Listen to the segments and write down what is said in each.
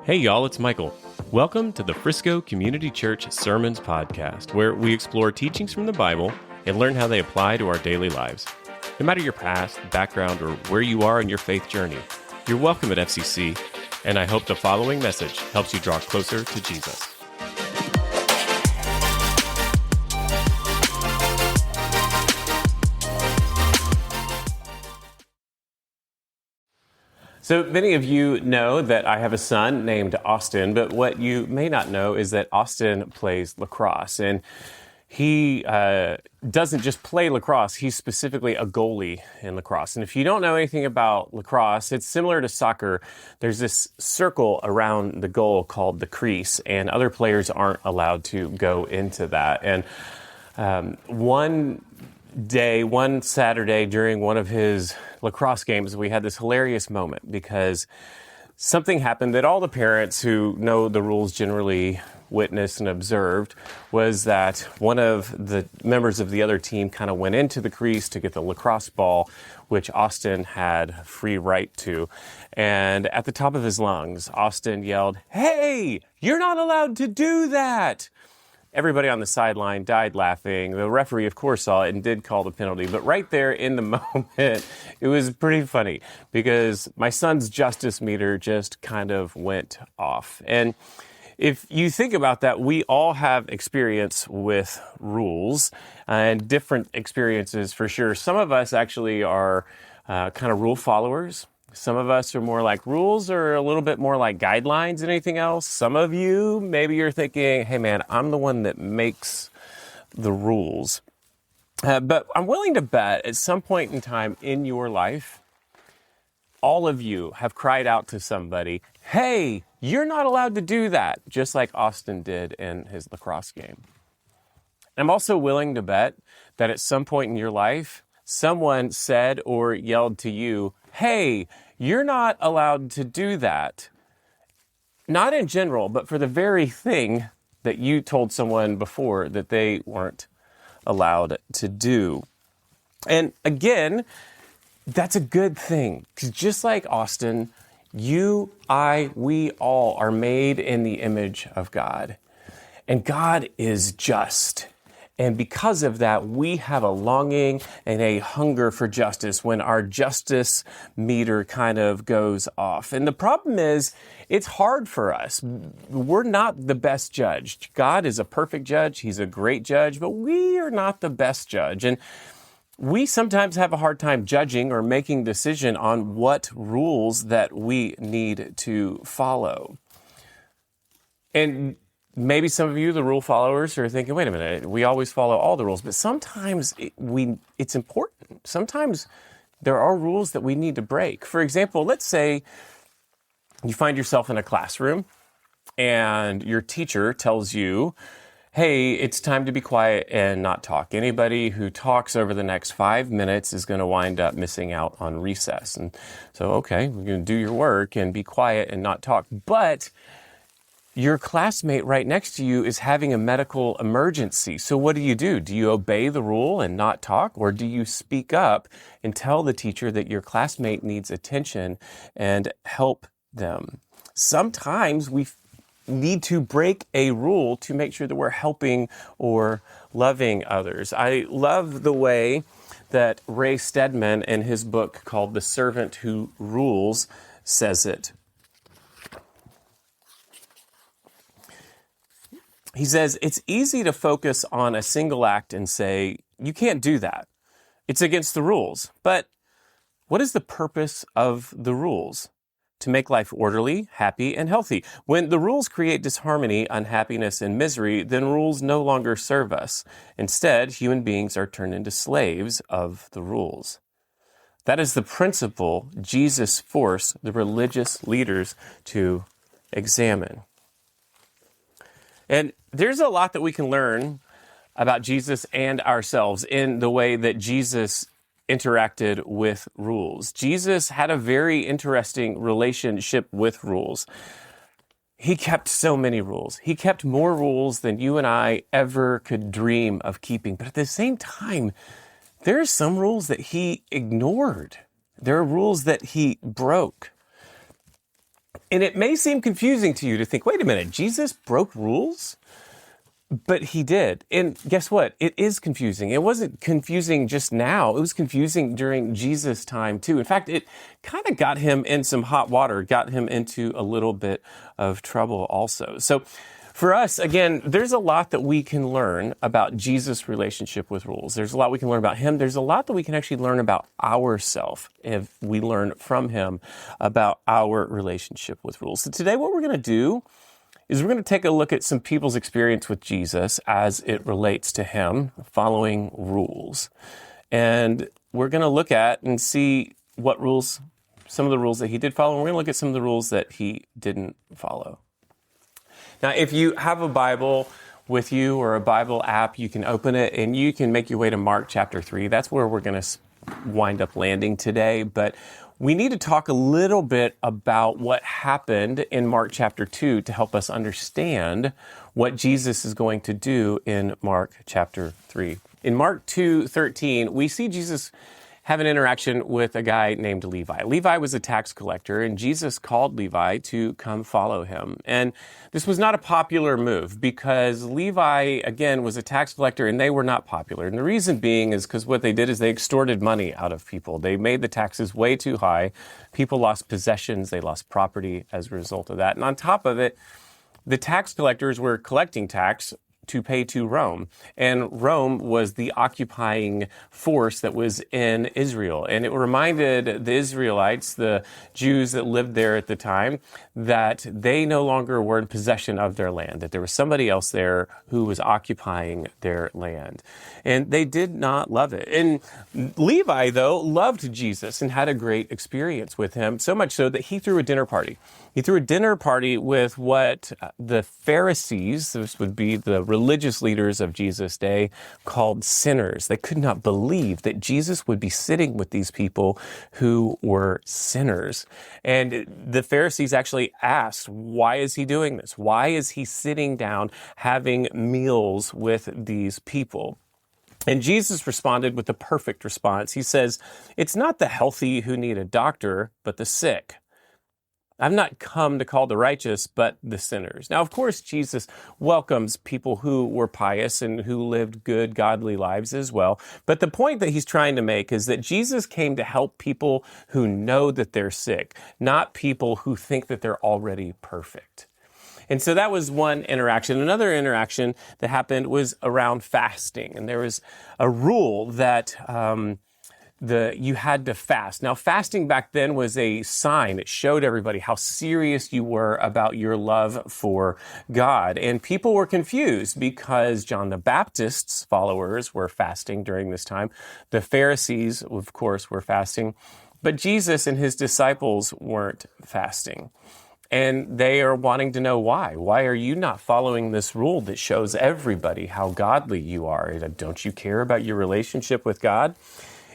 Hey y'all, it's Michael. Welcome to the Frisco Community Church Sermons Podcast, where we explore teachings from the Bible and learn how they apply to our daily lives. No matter your past, background, or where you are in your faith journey, you're welcome at FCC, and I hope the following message helps you draw closer to Jesus. So many of you know that I have a son named Austin, but what you may not know is that Austin plays lacrosse, and he doesn't just play lacrosse, he's specifically a goalie in lacrosse. And if you don't know anything about lacrosse, it's similar to soccer. There's this circle around the goal called the crease, and other players aren't allowed to go into that. And one Saturday during one of his lacrosse games, we had this hilarious moment because something happened that all the parents who know the rules generally witnessed and observed, was that one of the members of the other team kind of went into the crease to get the lacrosse ball, which Austin had free right to. And at the top of his lungs, Austin yelled, "Hey, you're not allowed to do that!" Everybody on the sideline died laughing. The referee, of course, saw it and did call the penalty. But right there in the moment, it was pretty funny because my son's justice meter just kind of went off. And if you think about that, we all have experience with rules and different experiences for sure. Some of us actually are kind of rule followers. Some of us are more like rules or a little bit more like guidelines than anything else. Some of you, maybe you're thinking, hey man, I'm the one that makes the rules. But I'm willing to bet at some point in time in your life, all of you have cried out to somebody, hey, you're not allowed to do that, just like Austin did in his lacrosse game. I'm also willing to bet that at some point in your life, someone said or yelled to you, hey, you're not allowed to do that. Not in general, but for the very thing that you told someone before that they weren't allowed to do. And again, that's a good thing. Because just like Austin, you, we all are made in the image of God. And God is just. And because of that, we have a longing and a hunger for justice when our justice meter kind of goes off. And the problem is, it's hard for us. We're not the best judge. God is a perfect judge. He's a great judge, but we are not the best judge. And we sometimes have a hard time judging or making decision on what rules that we need to follow. And maybe some of you, the rule followers, are thinking, wait a minute, we always follow all the rules. But sometimes it's important. Sometimes there are rules that we need to break. For example, let's say you find yourself in a classroom and your teacher tells you, hey, it's time to be quiet and not talk. Anybody who talks over the next 5 minutes is going to wind up missing out on recess. And so, okay, we're going to do your work and be quiet and not talk. But your classmate right next to you is having a medical emergency. So what do? Do you obey the rule and not talk? Or do you speak up and tell the teacher that your classmate needs attention and help them? Sometimes we need to break a rule to make sure that we're helping or loving others. I love the way that Ray Stedman in his book called The Servant Who Rules says it. He says, it's easy to focus on a single act and say, you can't do that. It's against the rules. But what is the purpose of the rules? To make life orderly, happy, and healthy. When the rules create disharmony, unhappiness, and misery, then rules no longer serve us. Instead, human beings are turned into slaves of the rules. That is the principle Jesus forced the religious leaders to examine. And there's a lot that we can learn about Jesus and ourselves in the way that Jesus interacted with rules. Jesus had a very interesting relationship with rules. He kept so many rules. He kept more rules than you and I ever could dream of keeping. But at the same time, there are some rules that he ignored. There are rules that he broke. And it may seem confusing to you to think, wait a minute, Jesus broke rules? But he did. And guess what? It is confusing. It wasn't confusing just now. It was confusing during Jesus' time too. In fact, it kind of got him in some hot water, got him into a little bit of trouble also. So for us, again, there's a lot that we can learn about Jesus' relationship with rules. There's a lot we can learn about him. There's a lot that we can actually learn about ourselves if we learn from him about our relationship with rules. So today what we're going to do is we're going to take a look at some people's experience with Jesus as it relates to him following rules. And we're going to look at and see what rules, some of the rules that he did follow, and we're going to look at some of the rules that he didn't follow. Now, if you have a Bible with you or a Bible app, you can open it and you can make your way to Mark chapter 3. That's where we're going to wind up landing today. But we need to talk a little bit about what happened in Mark chapter 2 to help us understand what Jesus is going to do in Mark chapter 3. In Mark 2:13, we see Jesus have an interaction with a guy named Levi. Levi was a tax collector, and Jesus called Levi to come follow him. And this was not a popular move because Levi, again, was a tax collector and they were not popular. And the reason being is because what they did is they extorted money out of people. They made the taxes way too high. People lost possessions. They lost property as a result of that. And on top of it, the tax collectors were collecting tax to pay to Rome. And Rome was the occupying force that was in Israel. And it reminded the Israelites, the Jews that lived there at the time, that they no longer were in possession of their land, that there was somebody else there who was occupying their land. And they did not love it. And Levi, though, loved Jesus and had a great experience with him, so much so that he threw a dinner party. He threw a dinner party with what the Pharisees, this would be the religious leaders of Jesus' day, called sinners. They could not believe that Jesus would be sitting with these people who were sinners. And the Pharisees actually asked, why is he doing this? Why is he sitting down having meals with these people? And Jesus responded with the perfect response. He says, it's not the healthy who need a doctor, but the sick. I've not come to call the righteous, but the sinners. Now, of course, Jesus welcomes people who were pious and who lived good, godly lives as well. But the point that he's trying to make is that Jesus came to help people who know that they're sick, not people who think that they're already perfect. And so that was one interaction. Another interaction that happened was around fasting. And there was a rule that you had to fast. Now, fasting back then was a sign. It showed everybody how serious you were about your love for God. And people were confused because John the Baptist's followers were fasting during this time. The Pharisees, of course, were fasting. But Jesus and his disciples weren't fasting. And they are wanting to know why. Why are you not following this rule that shows everybody how godly you are? Don't you care about your relationship with God?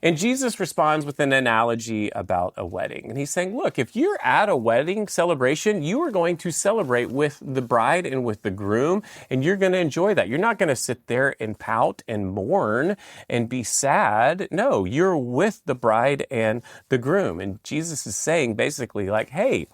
And Jesus responds with an analogy about a wedding. And he's saying, look, if you're at a wedding celebration, you are going to celebrate with the bride and with the groom, and you're going to enjoy that. You're not going to sit there and pout and mourn and be sad. No, you're with the bride and the groom. And Jesus is saying basically like, hey,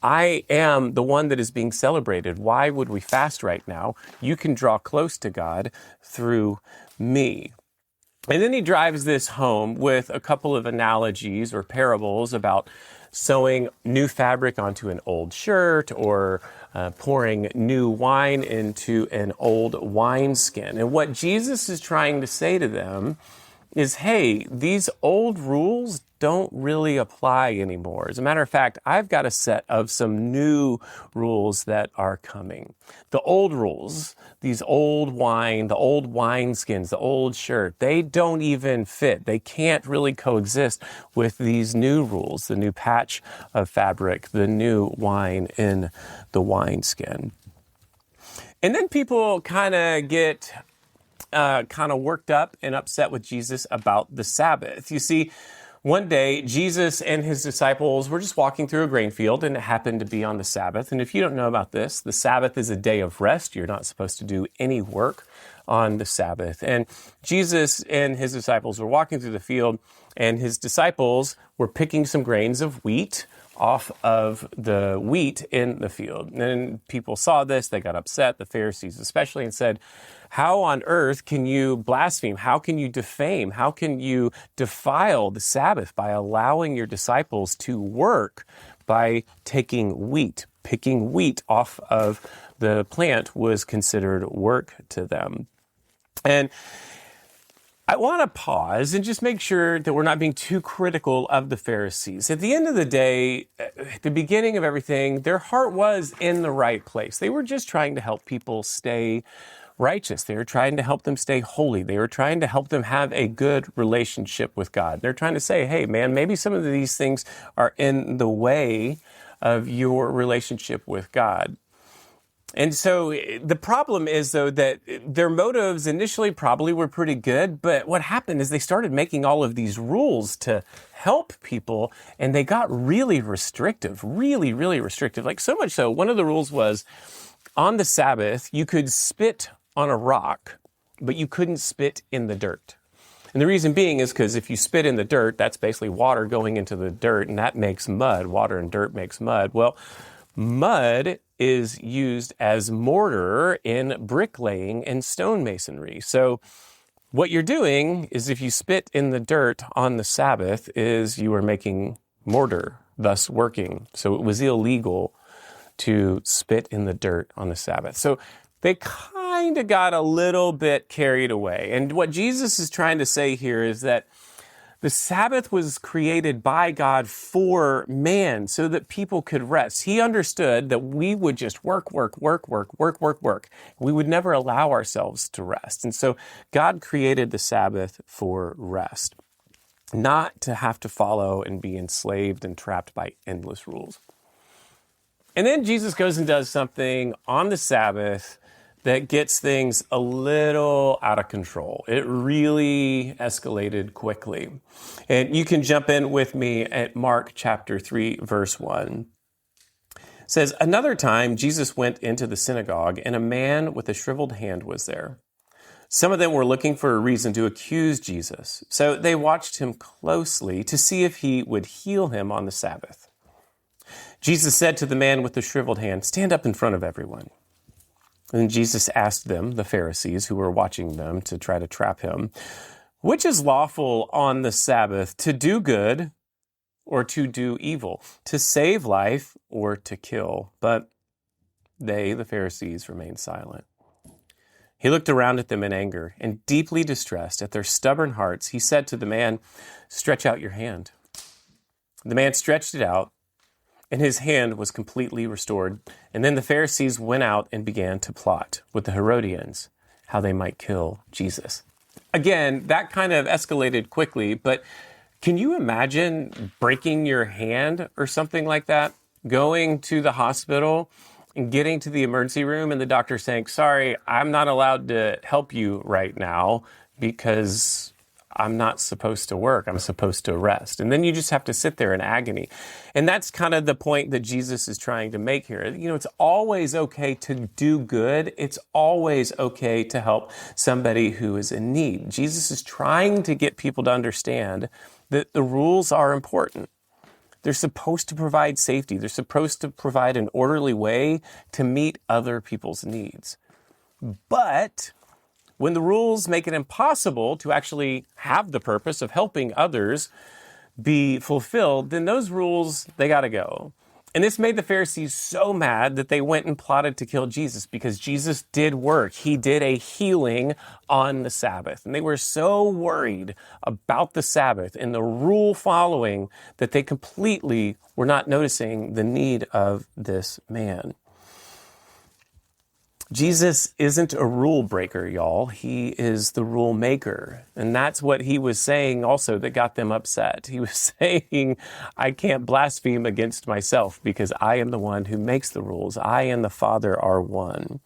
I am the one that is being celebrated. Why would we fast right now? You can draw close to God through me. And then he drives this home with a couple of analogies or parables about sewing new fabric onto an old shirt or pouring new wine into an old wineskin. And what Jesus is trying to say to them is, hey, these old rules don't really apply anymore. As a matter of fact, I've got a set of some new rules that are coming. The old rules, these old wine, the old wineskins, the old shirt, they don't even fit. They can't really coexist with these new rules, the new patch of fabric, the new wine in the wineskin. And then people kind of get worked up and upset with Jesus about the Sabbath. You see, one day, Jesus and his disciples were just walking through a grain field, and it happened to be on the Sabbath. And if you don't know about this, the Sabbath is a day of rest. You're not supposed to do any work on the Sabbath. And Jesus and his disciples were walking through the field, and his disciples were picking some grains of wheat off of the wheat in the field. And people saw this, they got upset, the Pharisees especially, and said, how on earth can you blaspheme? How can you defame? How can you defile the Sabbath by allowing your disciples to work by taking wheat? Picking wheat off of the plant was considered work to them. And I want to pause and just make sure that we're not being too critical of the Pharisees. At the end of the day, at the beginning of everything, their heart was in the right place. They were just trying to help people stay righteous. They were trying to help them stay holy. They were trying to help them have a good relationship with God. They're trying to say, hey, man, maybe some of these things are in the way of your relationship with God. And so the problem is, though, that their motives initially probably were pretty good, but what happened is they started making all of these rules to help people, and they got really restrictive, really, really restrictive. Like so much so, one of the rules was on the Sabbath, you could spit on a rock, but you couldn't spit in the dirt. And the reason being is because if you spit in the dirt, that's basically water going into the dirt, and that makes mud. Water and dirt makes mud. Well, mud is used as mortar in bricklaying and stonemasonry. So what you're doing is if you spit in the dirt on the Sabbath is you are making mortar, thus working. So it was illegal to spit in the dirt on the Sabbath. So they kind of got a little bit carried away. And what Jesus is trying to say here is that the Sabbath was created by God for man so that people could rest. He understood that we would just work. We would never allow ourselves to rest. And so God created the Sabbath for rest, not to have to follow and be enslaved and trapped by endless rules. And then Jesus goes and does something on the Sabbath that gets things a little out of control. It really escalated quickly. And you can jump in with me at Mark chapter 3, verse 1. It says, another time Jesus went into the synagogue, and a man with a shriveled hand was there. Some of them were looking for a reason to accuse Jesus, so they watched him closely to see if he would heal him on the Sabbath. Jesus said to the man with the shriveled hand, stand up in front of everyone. And Jesus asked them, the Pharisees who were watching them to try to trap him, which is lawful on the Sabbath, to do good or to do evil, to save life or to kill? But they, the Pharisees, remained silent. He looked around at them in anger, and deeply distressed at their stubborn hearts, he said to the man, stretch out your hand. The man stretched it out, and his hand was completely restored. And then the Pharisees went out and began to plot with the Herodians how they might kill Jesus. Again, that kind of escalated quickly, but can you imagine breaking your hand or something like that? Going to the hospital and getting to the emergency room and the doctor saying, sorry, I'm not allowed to help you right now because I'm not supposed to work. I'm supposed to rest. And then you just have to sit there in agony. And that's kind of the point that Jesus is trying to make here. You know, it's always okay to do good. It's always okay to help somebody who is in need. Jesus is trying to get people to understand that the rules are important. They're supposed to provide safety. They're supposed to provide an orderly way to meet other people's needs. But when the rules make it impossible to actually have the purpose of helping others be fulfilled, then those rules, they got to go. And this made the Pharisees so mad that they went and plotted to kill Jesus because Jesus did work. He did a healing on the Sabbath. And they were so worried about the Sabbath and the rule following that they completely were not noticing the need of this man. Jesus isn't a rule breaker, y'all. He is the rule maker. And that's what he was saying also that got them upset. He was saying, I can't blaspheme against myself because I am the one who makes the rules. I and the Father are one.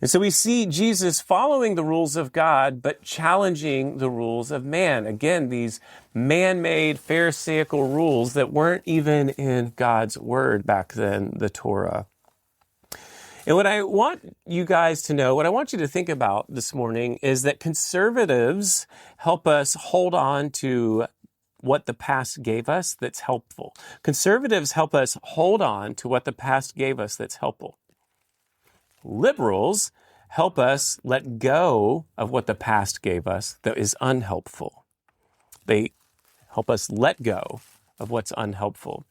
And so we see Jesus following the rules of God, but challenging the rules of man. Again, these man-made Pharisaical rules that weren't even in God's word back then, the Torah. And what I want you guys to know, what I want you to think about this morning is that conservatives help us hold on to what the past gave us that's helpful. Conservatives help us hold on to what the past gave us that's helpful. Liberals help us let go of what the past gave us that is unhelpful. They help us let go of what's unhelpful.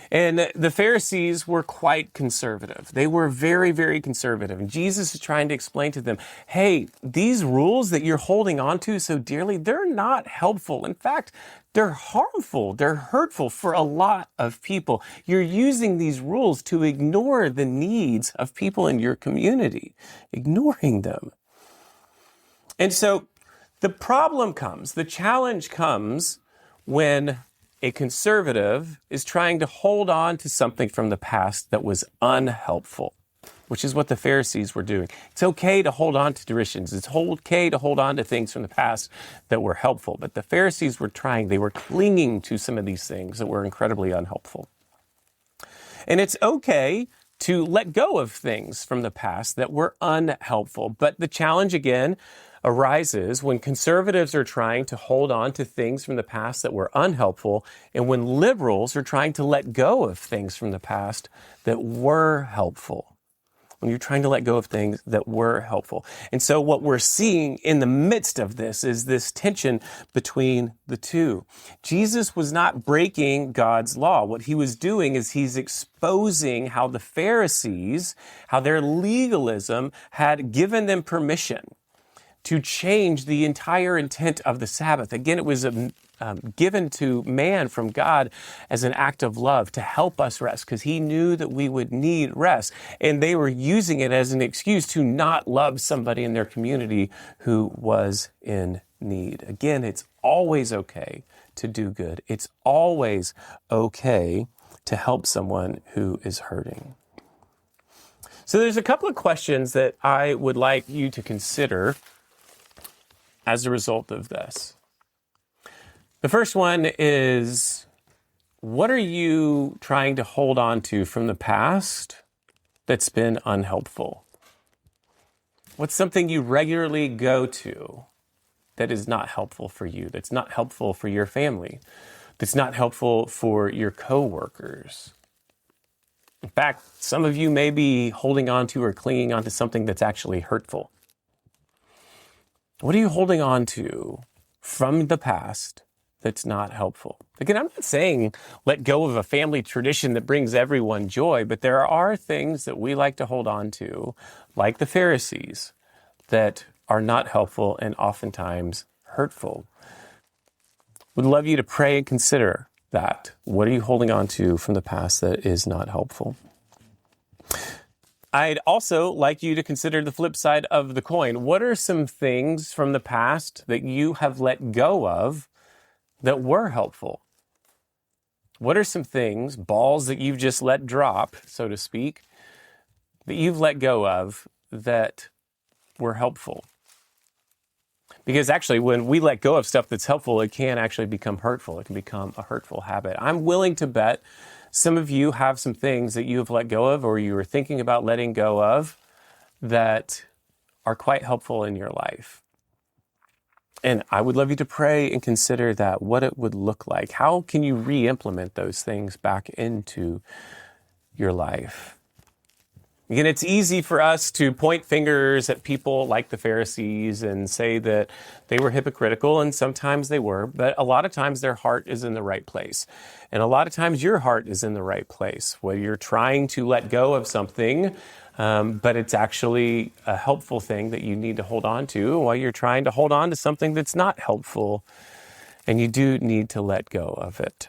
And the Pharisees were quite conservative. They were very, very conservative. And Jesus is trying to explain to them, hey, these rules that you're holding on to so dearly, they're not helpful. In fact, they're harmful. They're hurtful for a lot of people. You're using these rules to ignore the needs of people in your community, ignoring them. And so the problem comes, the challenge comes when a conservative is trying to hold on to something from the past that was unhelpful, which is what the Pharisees were doing. It's okay to hold on to traditions. It's okay to hold on to things from the past that were helpful. But the Pharisees were they were clinging to some of these things that were incredibly unhelpful. And it's okay to let go of things from the past that were unhelpful. But the challenge, again, arises when conservatives are trying to hold on to things from the past that were unhelpful, and when liberals are trying to let go of things from the past that were helpful. When you're trying to let go of things that were helpful. And so what we're seeing in the midst of this is this tension between the two. Jesus was not breaking God's law. What he was doing is he's exposing how the Pharisees, how their legalism had given them permission to change the entire intent of the Sabbath. Again, it was given to man from God as an act of love to help us rest because he knew that we would need rest. And they were using it as an excuse to not love somebody in their community who was in need. Again, it's always okay to do good. It's always okay to help someone who is hurting. So there's a couple of questions that I would like you to consider as a result of this. The first one is, what are you trying to hold on to from the past that's been unhelpful? What's something you regularly go to that is not helpful for you, that's not helpful for your family, that's not helpful for your coworkers? In fact, some of you may be holding on to or clinging on to something that's actually hurtful. What are you holding on to from the past that's not helpful? Again, I'm not saying let go of a family tradition that brings everyone joy, but there are things that we like to hold on to, like the Pharisees, that are not helpful and oftentimes hurtful. Would love you to pray and consider that. What are you holding on to from the past that is not helpful? I'd also like you to consider the flip side of the coin. What are some things from the past that you have let go of that were helpful? What are some things, balls that you've just let drop, so to speak, that you've let go of that were helpful? Because actually, when we let go of stuff that's helpful, it can actually become hurtful. It can become a hurtful habit. I'm willing to bet some of you have some things that you have let go of or you are thinking about letting go of that are quite helpful in your life. And I would love you to pray and consider that, what it would look like. How can you re-implement those things back into your life? Again, it's easy for us to point fingers at people like the Pharisees and say that they were hypocritical, and sometimes they were, but a lot of times their heart is in the right place. And a lot of times your heart is in the right place, where you're trying to let go of something, but it's actually a helpful thing that you need to hold on to, while you're trying to hold on to something that's not helpful, and you do need to let go of it.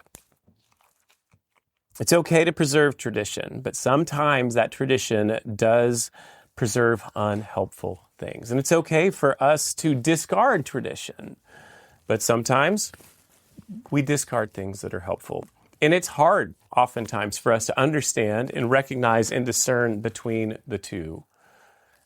It's okay to preserve tradition, but sometimes that tradition does preserve unhelpful things. And it's okay for us to discard tradition, but sometimes we discard things that are helpful. And it's hard oftentimes for us to understand and recognize and discern between the two.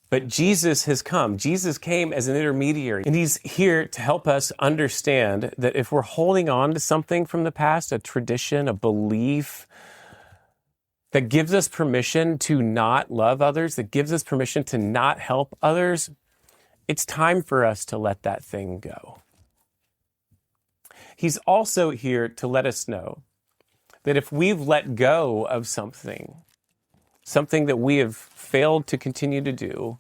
But Jesus has come. Jesus came as an intermediary, and he's here to help us understand that if we're holding on to something from the past, a tradition, a belief that gives us permission to not love others, that gives us permission to not help others, it's time for us to let that thing go. He's also here to let us know that if we've let go of something that we have failed to continue to do,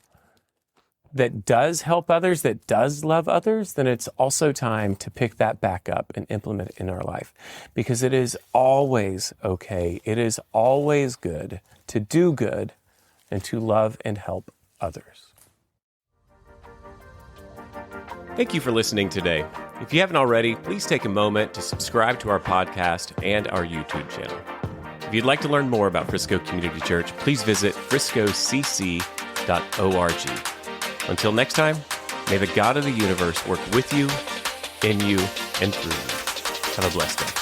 that does help others, that does love others, then it's also time to pick that back up and implement it in our life. Because it is always okay, it is always good to do good and to love and help others. Thank you for listening today. If you haven't already, please take a moment to subscribe to our podcast and our YouTube channel. If you'd like to learn more about Frisco Community Church, please visit friscocc.org. Until next time, may the God of the universe work with you, in you, and through you. Have a blessed day.